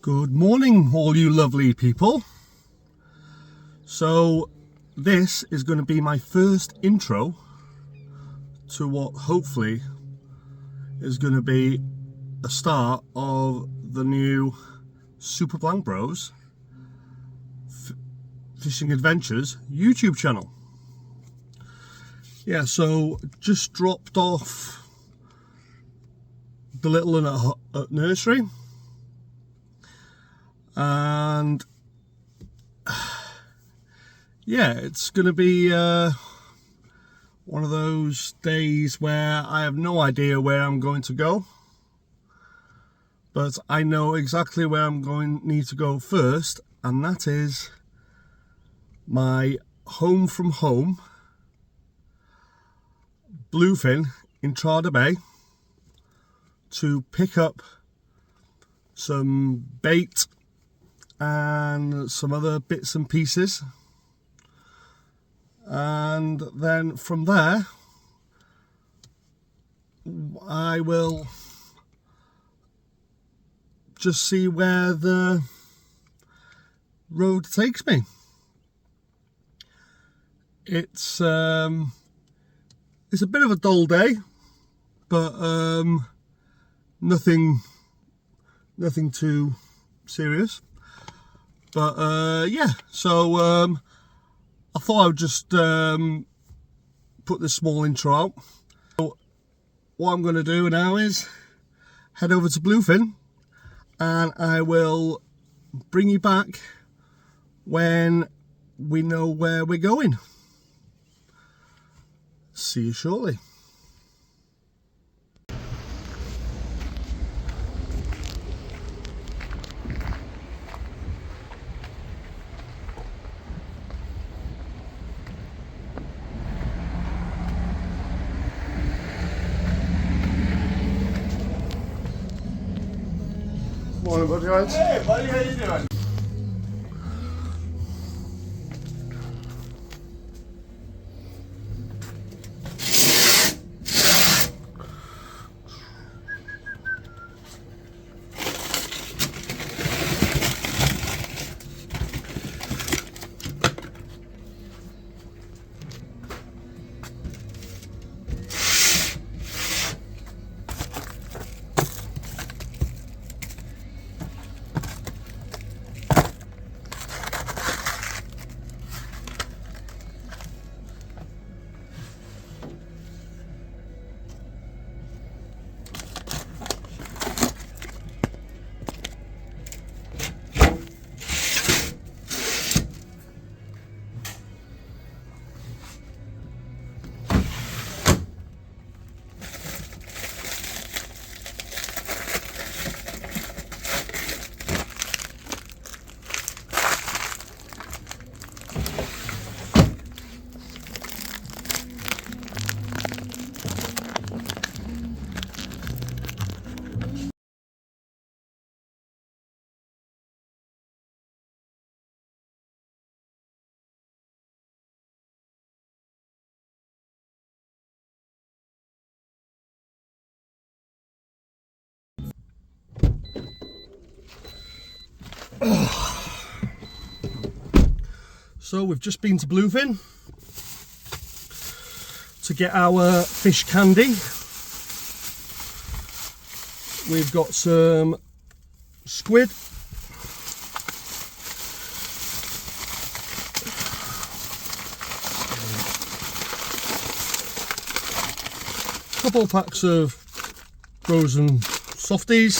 Good morning, all you lovely people. So this is going to be my first intro to what hopefully is going to be a start of the new Super Blank Bros Fishing Adventures YouTube channel. Yeah, so just dropped off the little one at nursery, and yeah, it's going to be one of those days where I have no idea where I'm going to go, but I know exactly where I'm need to go first, and that is my home from home, Bluefin in Trader Bay, to pick up some bait and some other bits and pieces, and then from there I will just see where the road takes me. It's a bit of a dull day, but nothing too serious. But yeah, so I thought I would just put this small intro out. So what I'm going to do now is head over to Bluefin, and I will bring you back when we know where we're going. See you shortly. Morning, buddy. Right? Hey, buddy, how you doing? So we've just been to Bluefin to get our fish candy. We've got some squid, a couple of packs of frozen softies,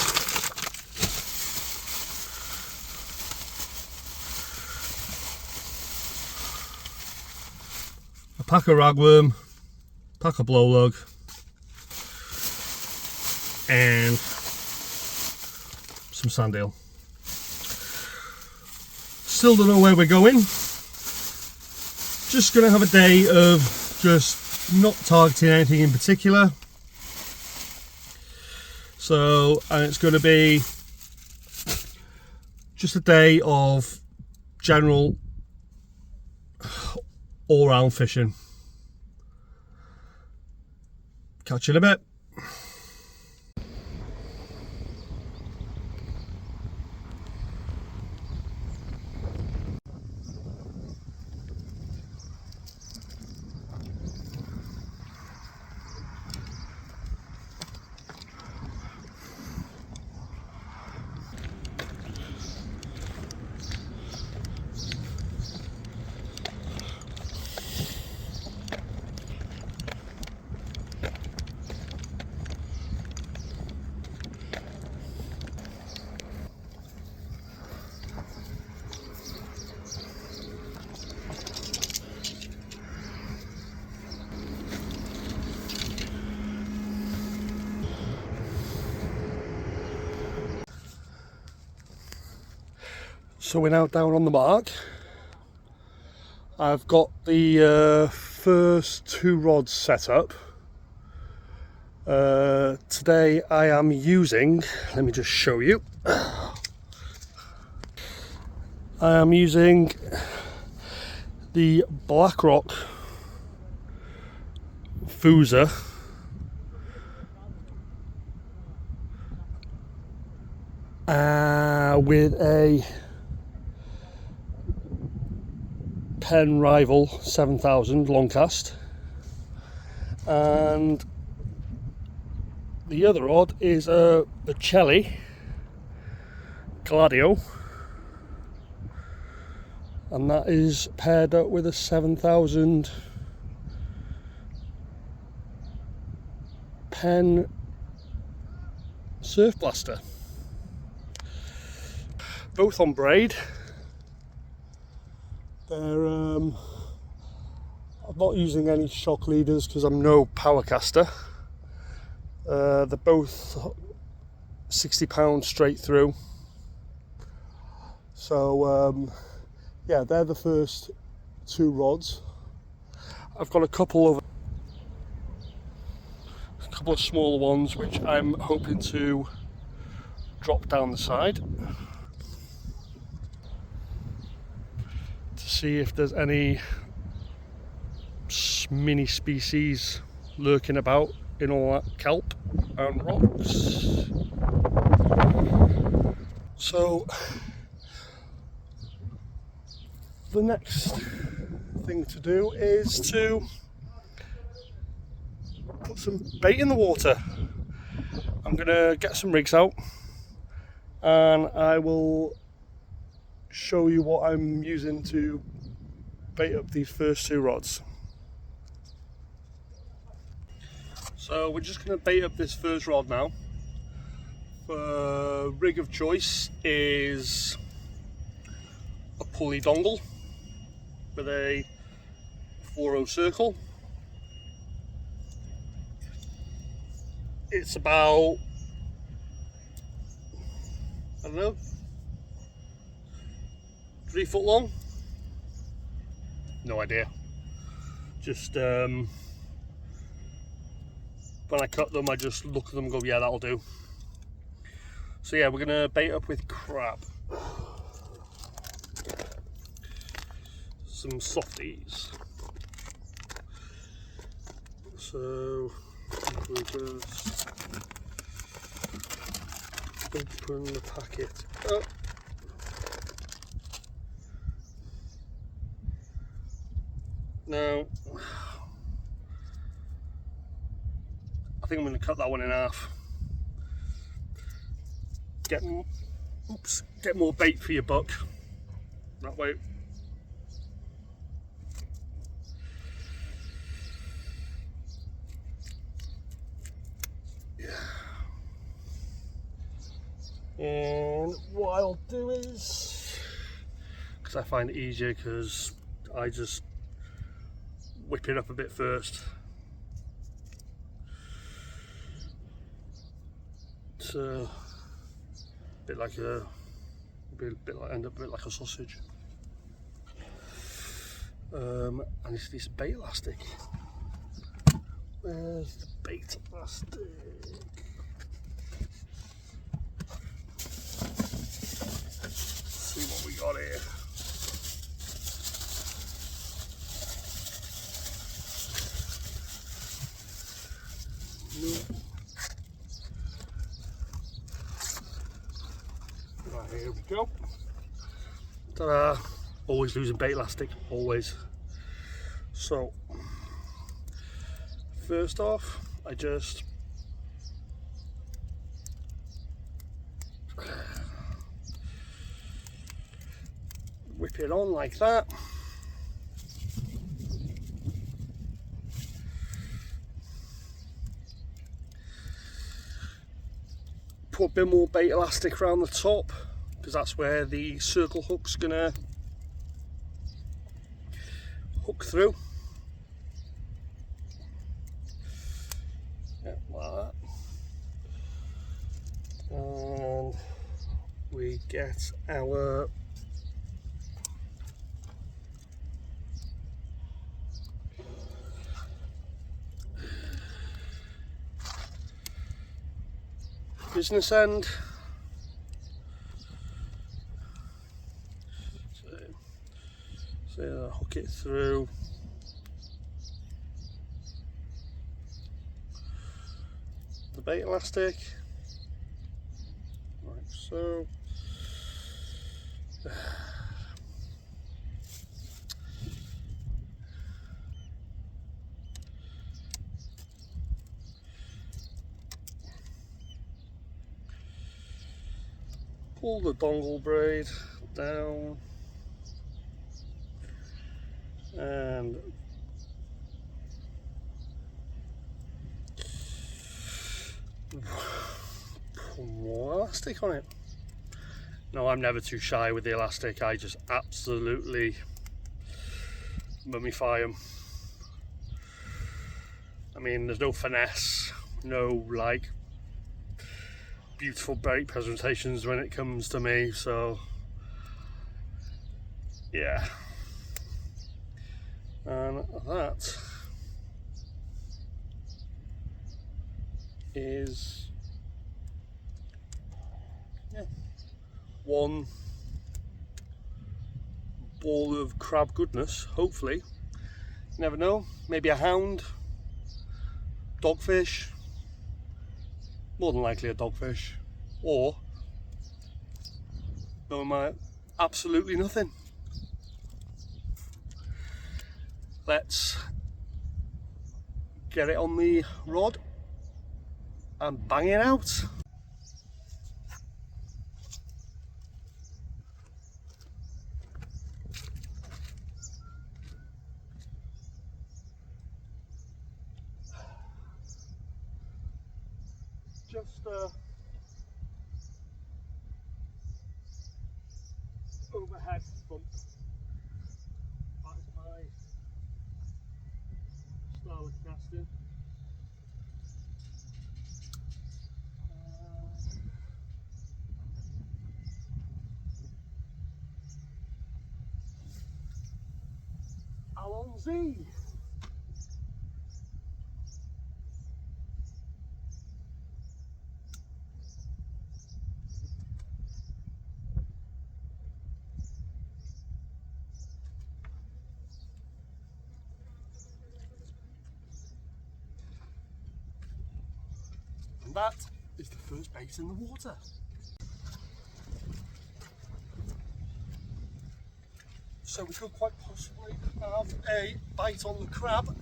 a pack of ragworm, pack of blow lug, and some sand eel. Still don't know where we're going. Just gonna have a day of just not targeting anything in particular. So, and it's going to be just a day of general all-round fishing. Catch you in a bit. So we're now down on the mark. I've got the first 2 rods set up. Today I am using, let me just show you. I am using the BlackRock Fusa with a Penn Rival 7000 long cast, and the other rod is a Chelly Gladio, and that is paired up with a 7000 Penn Surf Blaster, both on braid. They're I'm not using any shock leaders because I'm no power caster. They're both 60 pounds straight through. So yeah, they're the first 2 rods. I've got a couple of smaller ones which I'm hoping to drop down the side to see if there's any mini species lurking about in all that kelp and rocks. So the next thing to do is to put some bait in the water. I'm gonna get some rigs out and I will show you what I'm using to bait up these first 2 rods. So we're just going to bait up this first rod now. The rig of choice is a pulley dongle with a 4-0 circle. It's about, I don't know, 3 foot long. No idea. Just when I cut them, I just look at them and go, yeah, that'll do. So yeah, we're gonna bait up with crab. Some softies. So we just open the packet up. Now, I think I'm going to cut that one in half. Get more bait for your buck. That way. Yeah. And what I'll do is, because I find it easier, because I just whip it up a bit first. It's a bit like end up a bit like a sausage. I need to do some bait elastic. Where's the bait elastic? Let's see what we got here. Right, here we go. Ta-da! Always losing bait elastic, always. So, first off, I just whip it on like that. Put a bit more bait elastic around the top, because that's where the circle hook's gonna hook through. Yeah, like that. And we get our business end. So hook it through. The bait elastic, like so. Pull the dongle braid down and put more elastic on it. No, I'm never too shy with the elastic. I just absolutely mummify them. I mean, there's no finesse, no like beautiful bait presentations when it comes to me, so yeah. And that is one ball of crab goodness, hopefully. You never know, maybe a hound, dogfish, more than likely a dogfish, or no, my absolutely nothing. Let's get it on the rod and bang it out. Just overhead bump. That is my style of casting. Allons-y! And that is the first bait in the water. So we could quite possibly have a bite on the crab.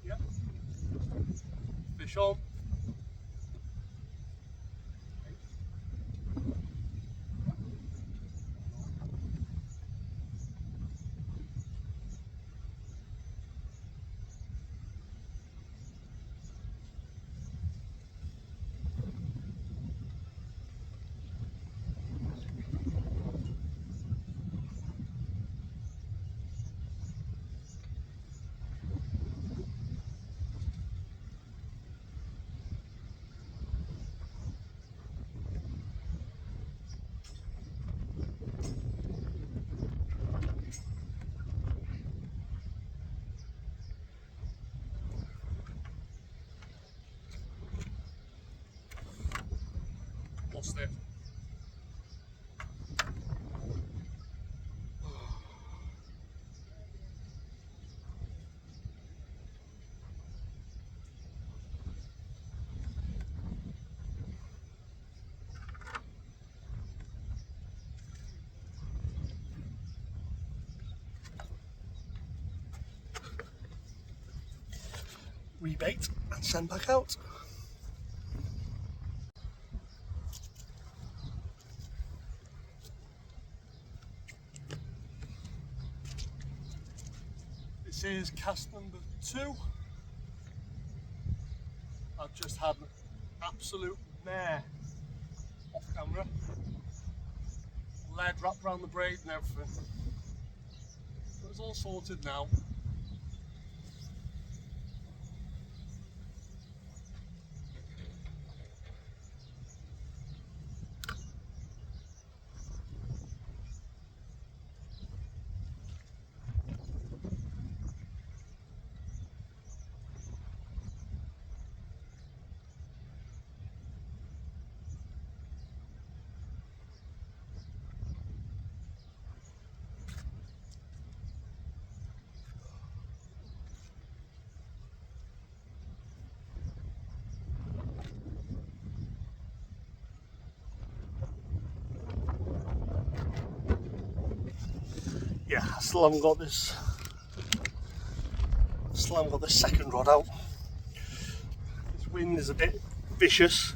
Yep. Fish on. Lost it. Rebait and send back out. This is cast number 2. I've just had an absolute mare off camera. lead wrapped around the braid and everything. But it's all sorted now. Yeah, I still haven't got this. Still haven't got the second rod out. This wind is a bit vicious.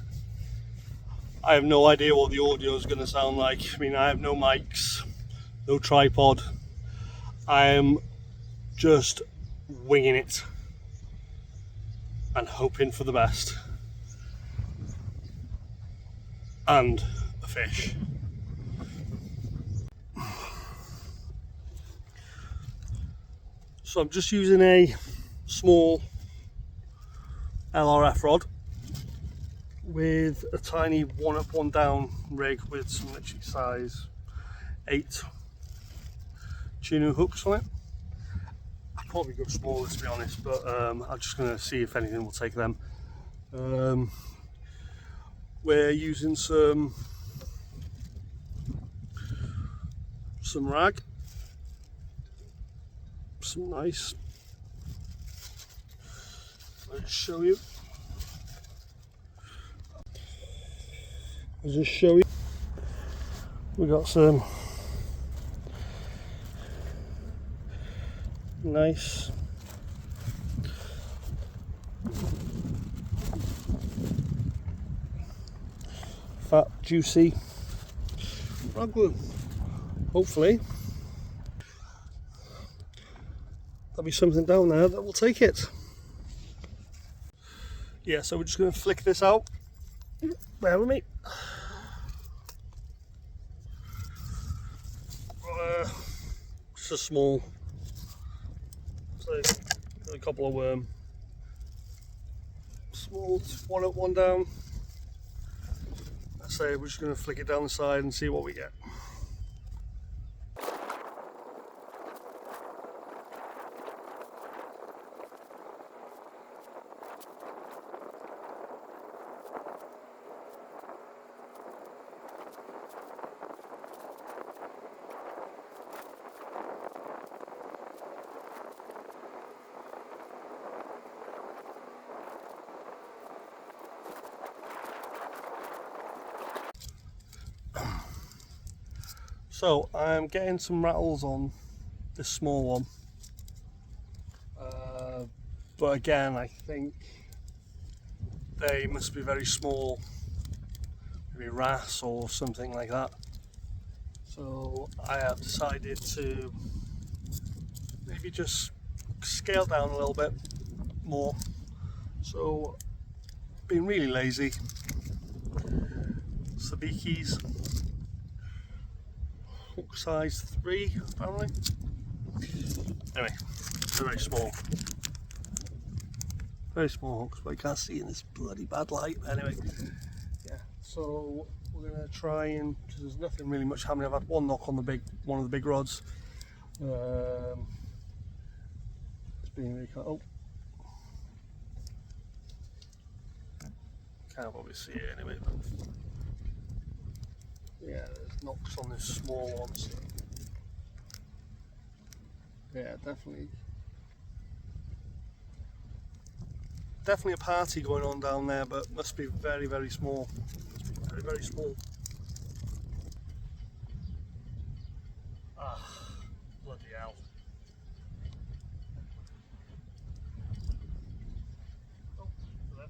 I have no idea what the audio is going to sound like. I mean, I have no mics, no tripod. I am just winging it and hoping for the best. And a fish. So I'm just using a small LRF rod with a tiny 1 up 1 down rig with some literally size 8 tuna hooks on it. I'd probably go smaller to be honest, but I'm just going to see if anything will take them. We're using some rag, some nice. Let's show you. I'll just show you. We got some nice fat, juicy raglan. Hopefully there'll be something down there that will take it. Yeah, so we're just going to flick this out. Bear with me. Just a small, so a couple of worm. Small 1 up 1 down. I say we're just going to flick it down the side and see what we get. So I'm getting some rattles on this small one, but again I think they must be very small, maybe wrasse or something like that. So I have decided to maybe just scale down a little bit more. So being really lazy. Sabikis, hook size 3 apparently. Anyway, they're very small. Very small hooks, but I can't see in this bloody bad light. Anyway, yeah, so we're going to try and, because there's nothing really much happening. I've had one knock on one of the big rods. It's being really cut. Oh, can't probably see it anyway. But yeah, there's knocks on this small one. So yeah, definitely a party going on down there, but must be very, very small. Must be very, very small. Ah, bloody hell. Oh, there.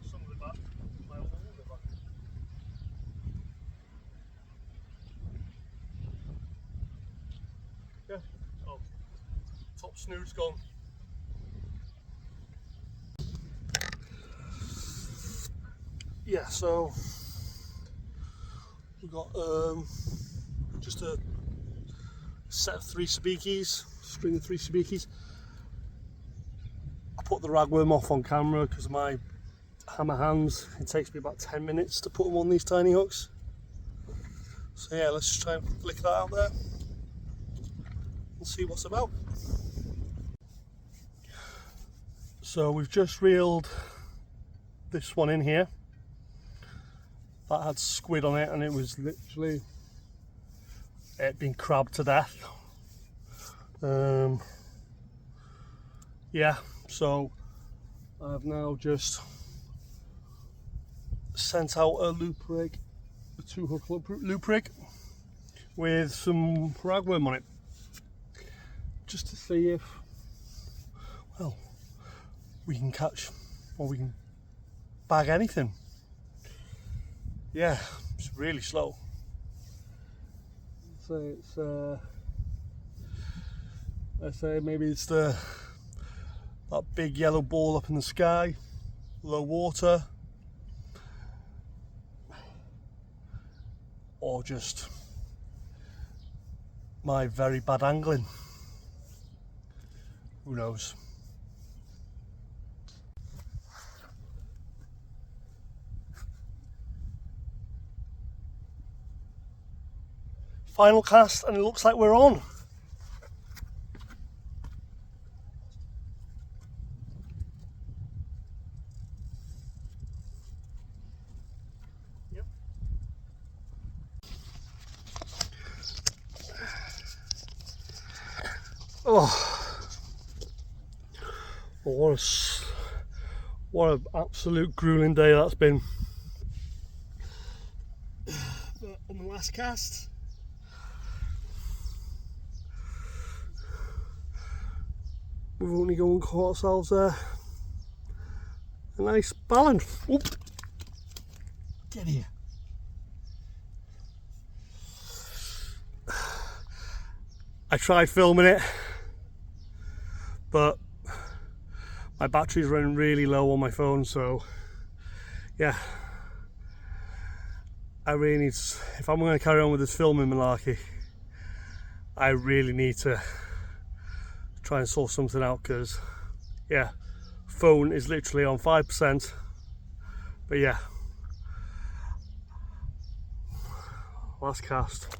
Some of the back, my old back. Yeah. Oh, top snood's gone. Yeah, so We've got just a set of 3 sabikis, string of 3 sabikis. I put the ragworm off on camera because of my hammer hands. It takes me about 10 minutes to put them on these tiny hooks. So yeah, let's just try and flick that out there and see what's about. So we've just reeled this one in here. That had squid on it and it was literally, it been crabbed to death. Yeah, so I've now just sent out a loop rig, a 2-hook loop rig with some ragworm on it, just to see if, well, we can catch or we can bag anything. Yeah, it's really slow. So it's I say maybe it's that big yellow ball up in the sky, low water, or just my very bad angling. Who knows? Final cast and it looks like we're on. Yep. Oh, what an absolute grueling day that's been. But on the last cast, we've only gone and caught ourselves a nice balance. Oop. Get here. I tried filming it, but my battery's running really low on my phone, so yeah, I really need to, if I'm going to carry on with this filming malarkey, I really need to try and sort something out, because yeah, phone is literally on 5%, but yeah, last cast.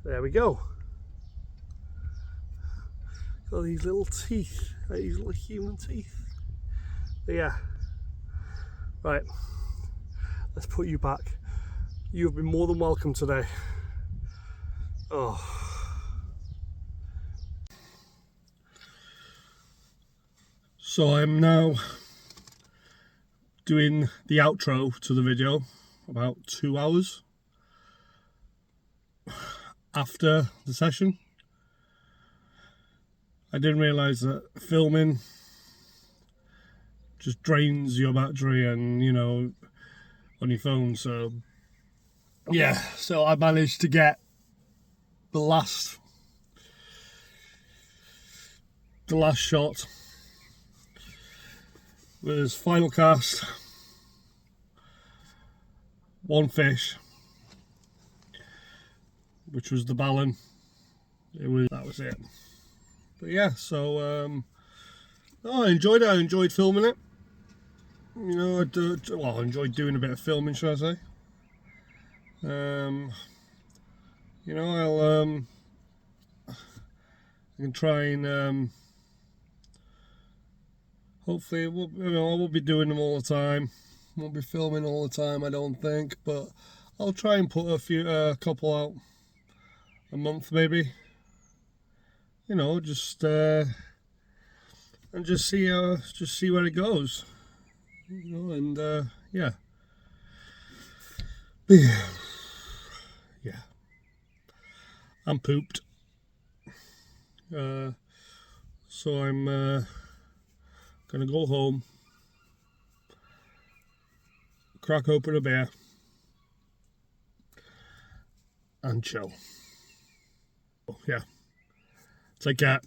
There we go. Got these little teeth, these little human teeth. But yeah, right, let's put you back. You've been more than welcome today. Oh. So I'm now doing the outro to the video about 2 hours after the session. I didn't realise that filming just drains your battery and, you know, on your phone, so yeah, so I managed to get the last shot was final cast, 1 fish, which was the ballan. That was it. But yeah, so I enjoyed it. I enjoyed filming it. You know, I enjoyed doing a bit of filming, should I say? You know, I can try and hopefully, you know, I won't be doing them all the time. Won't be filming all the time, I don't think. But I'll try and put a couple out a month, maybe. You know, just and just see where it goes. You know, and yeah. Yeah. I'm pooped. So I'm gonna go home, crack open a beer, and chill. Yeah. Take care.